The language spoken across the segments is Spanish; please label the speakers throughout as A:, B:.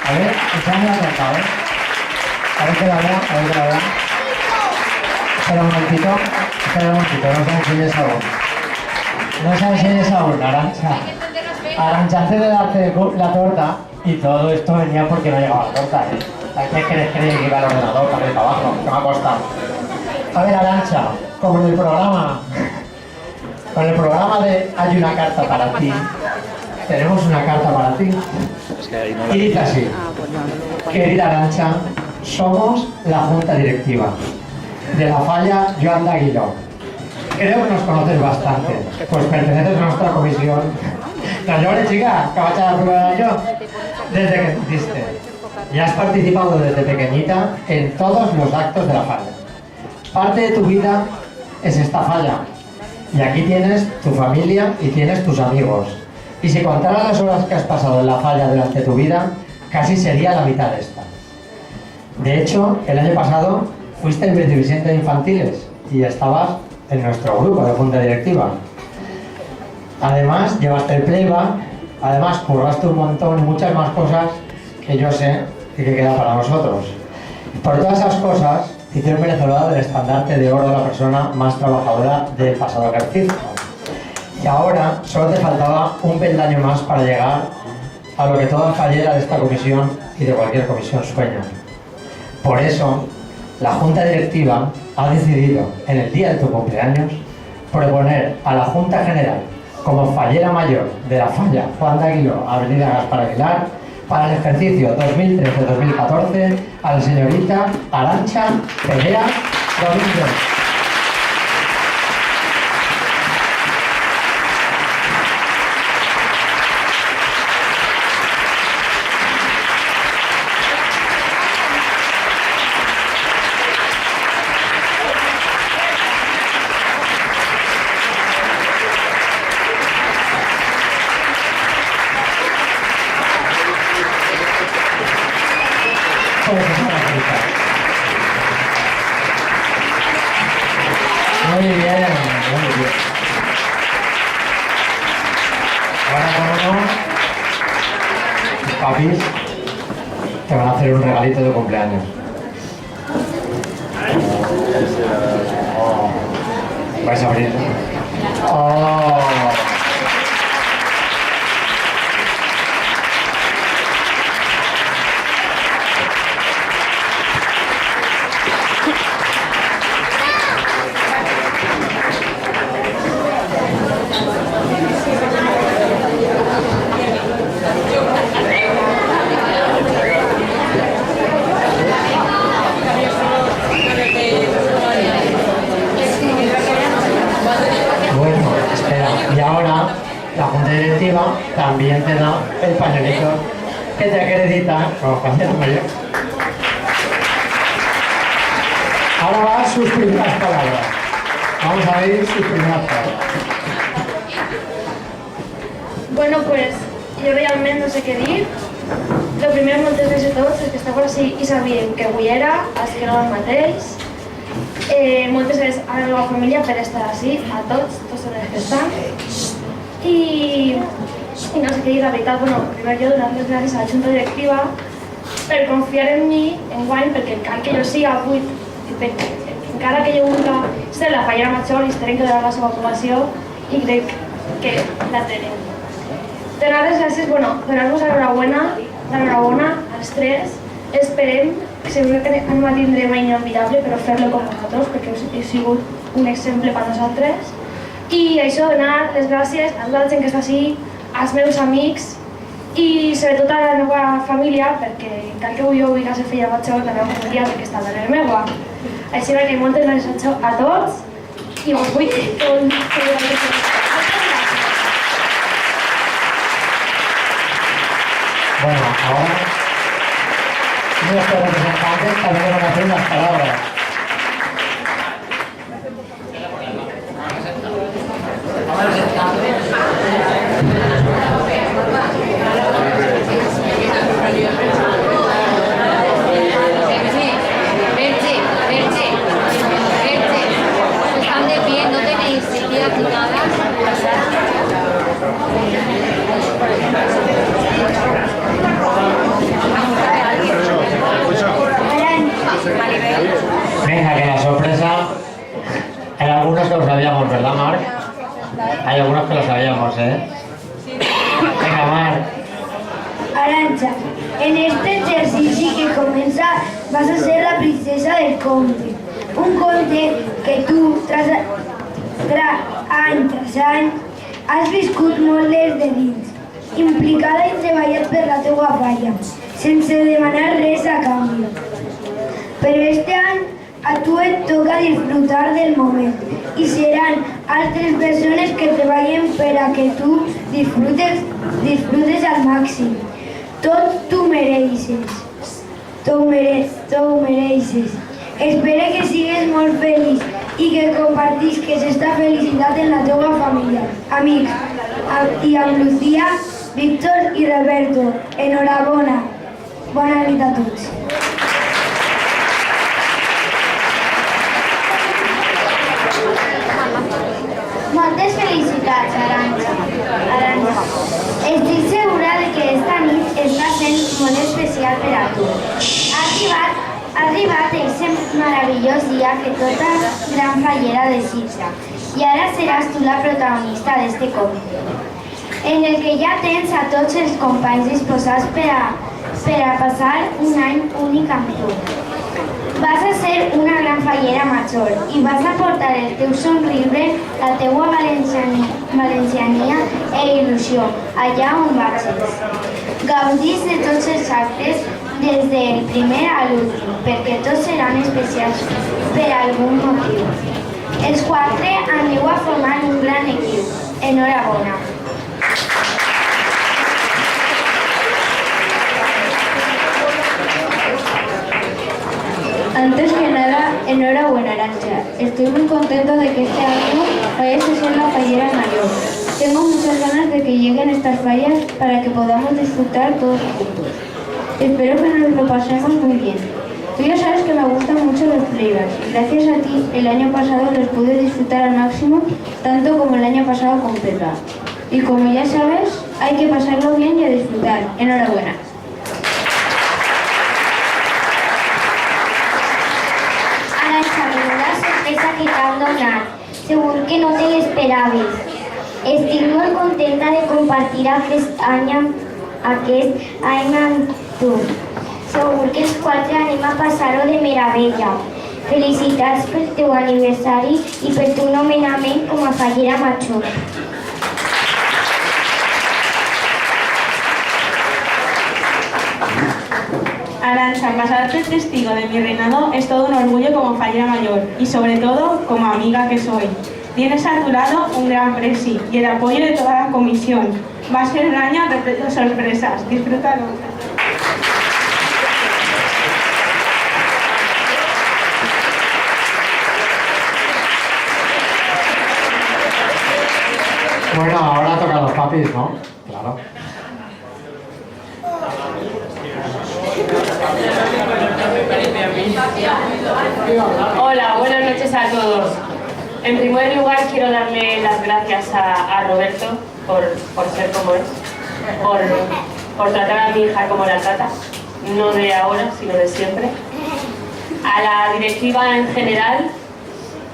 A: A ver, echadme la torta, a ver. A ver que la vea, a ver que la vea. Espera un momentito, no sé si es aún. No sé si es aún, Arantxa. Arantxa, antes de darte la torta, y todo esto venía porque no llegaba la torta, ¿eh? ¿Qué crees que iba el ordenador para arriba y para abajo? ¿Qué me ha costado? A ver, Arantxa, como en el programa, con el programa de Hay una carta para ti, tenemos una carta para ti. Y dice así: querida Arantxa, somos la Junta Directiva de la Falla Joan d'Aguiló. Creo que nos conoces bastante, pues perteneces a nuestra comisión. No llores, chica, que vaig a probar yo. Desde que naciste. Y has participado desde pequeñita en todos los actos de la falla. Parte de tu vida es esta falla. Y aquí tienes tu familia y tienes tus amigos. Y si contaras las horas que has pasado en la falla durante tu vida, casi sería la mitad de esta. De hecho, el año pasado fuiste el vicepresidente de infantiles y estabas en nuestro grupo de junta directiva. Además, llevaste el playback, además curraste un montón y muchas más cosas que yo sé y que queda para nosotros. Por todas esas cosas, te hicieron merecedora del estandarte de oro de la persona más trabajadora del pasado ejercicio. Y ahora solo te faltaba un peldaño más para llegar a lo que toda fallera de esta comisión y de cualquier comisión sueña. Por eso, la Junta Directiva ha decidido, en el día de tu cumpleaños, proponer a la Junta General como fallera mayor de la falla Juan d'Aguiló, Avenida Gaspar Aguilar, para el ejercicio 2013-2014 a la señorita Arantxa Perea Domínguez. Muy bien, muy bien. Ahora, como no, los papis te van a hacer un regalito de cumpleaños. Oh. ¿Vais a abrirlo? Oh. La Junta Directiva también te da el pañuelito que te acredita como fallera mayor. Ahora va sus primeras palabras. Vamos a ver sus primeras palabras.
B: Bueno, pues jo realment no sé què dir. El primer, moltes gràcies a tots els que esteu així i sabien que avui era, els que no el mateix. Moltes gràcies a la meva família per estar així, a tots els que estan. I no sé què dir, la veritat, bueno, primer jo donar les gràcies a la Junta Directiva per confiar en mi enguany, perquè cal que jo siga avui, encara que jo vulgui ser la fallera major i es tenen que donar la seva aprovació i crec que la tenen. Donar les gràcies, bueno, donar-vos l'enhorabona als tres. Esperem, segur que anem a tindre mai inolvidable, però fer-lo com vosaltres, perquè heu sigut un exemple per nosaltres. I això, donar les gràcies a tota la gent que està així, als meus amics i sobretot a la meva família, perquè cal que jo vull ser filla major, la meva família perquè està darrere meva. Així que moltes gràcies a tots i us vull
A: Bueno, ahora nuestros representantes también van a hacer unas palabras.
C: Están de pie, no tenéis sillas ni nada.
A: Hay algunos que lo sabíamos, ¿eh? Venga, Mar.
D: Arantxa, en este exercici que comença vas a ser la princesa del conte. Un conte que tu, any tras any, has viscut molt des de dins, implicada i treballat per la teua falla, sense demanar res a canvi. Però este any a tu et toca disfrutar del moment i seran altres persones que treballen per a que tu disfrutes al màxim. Tot t'ho mereixes. T'ho mereixes. Espero que sigues molt feliç i que compartisques esta felicitat en la teua família, amics i amb Lucía, Víctor i Roberto. Enhorabona. Bona nit a tots.
B: Moltes felicitats, Arantxa. Estic segura de que esta nit està sent molt especial per a tu. Ha arribat ese meravellós dia que tota gran fallera desitja i ara seràs tu la protagonista d'este conte, en el que ja tens a tots els companys disposats per a passar un any únic amb tu. Vas a ser una gran fallera major i vas a portar el teu somriure, la teua valenciania i il·lusió allà on vagis. Gaudís de tots els actes des del primer a l'últim, perquè tots seran especials per algun motiu. Els quatre aneu a formar un gran equip. Enhorabona.
D: Antes que nada, enhorabuena, Arantxa. Estoy muy contento de que este año vayas a ser la fallera mayor. Tengo muchas ganas de que lleguen estas fallas para que podamos disfrutar todos juntos. Espero que nos lo pasemos muy bien. Tú ya sabes que me gustan mucho los playbacks. Gracias a ti, el año pasado los pude disfrutar al máximo, tanto como el año pasado con Pepa. Y como ya sabes, hay que pasarlo bien y a disfrutar. Enhorabuena.
B: Arantxa, menuda sorpresa que t'han donat. Segur que no te l'esperaves. Estic molt contenta de compartir aquest any amb tu. Segur que els quatre anem a passar-ho de meravella. Felicitats pel teu aniversari i pel teu nomenament com a fallera major.
E: Arantxa, pasarte el testigo de mi reinado es todo un orgullo como fallera mayor y sobre todo como amiga que soy. Tienes a tu lado un gran presi y el apoyo de toda la comisión. Va a ser un año repleto de sorpresas. Disfrútalo.
A: Bueno, ahora tocan los papis, ¿no? Claro.
F: Hola, buenas noches a todos. En primer lugar quiero darle las gracias a Roberto por ser como es, por tratar a mi hija como la trata, no de ahora, sino de siempre. A la directiva en general,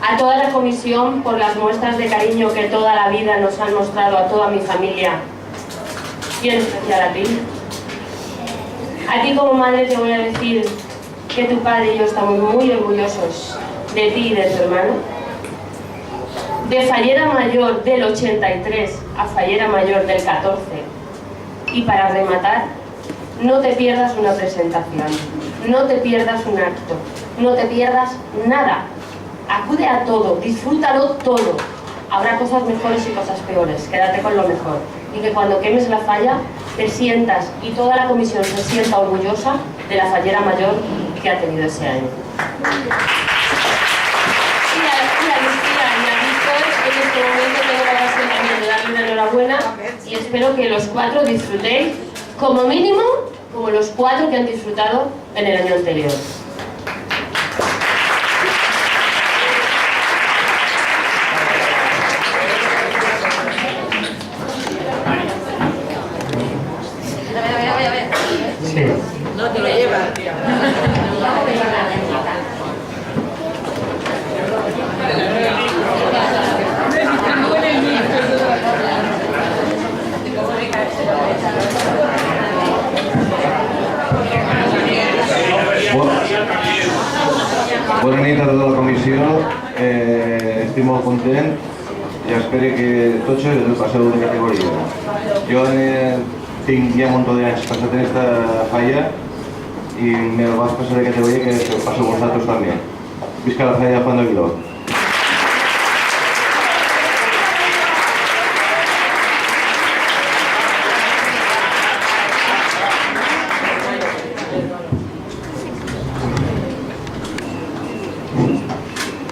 F: a toda la comisión por las muestras de cariño que toda la vida nos han mostrado a toda mi familia y en especial a ti. A ti como madre te voy a decir que tu padre y yo estamos muy orgullosos de ti y de tu hermano. De fallera mayor del 83 a fallera mayor del 14. Y para rematar, no te pierdas una presentación, no te pierdas un acto, no te pierdas nada. Acude a todo, disfrútalo todo. Habrá cosas mejores y cosas peores, quédate con lo mejor. Y que cuando quemes la falla, te sientas y toda la comisión se sienta orgullosa de la fallera mayor que ha tenido ese año. Y a Lucía y a Víctor, en este momento tengo la ocasión también de darles la enhorabuena y espero que los cuatro disfrutéis, como mínimo, como los cuatro que han disfrutado en el año anterior.
A: Sí.
G: No te lo llevas. Bona nit a tota la comissió, estic molt content i espero que tots el passeu de categoria. Jo tinc ja un munt d'anys passat en esta falla i me vas passar de categoria que el passeu vosaltres també. Visca la falla de Juan de Aguiló.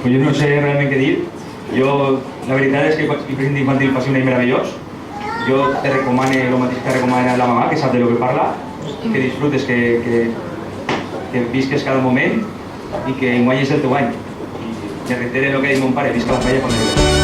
H: Pues jo no sé realment què dir. Jo, la veritat és que el present infantil va ser un any meravellós. Jo te recomano el mateix que recomana la mamà, que sap de lo que parla, que disfrutes, que visques cada moment i que enguany és el teu any. I reitero el que ha dit mon pare, visca la falla quan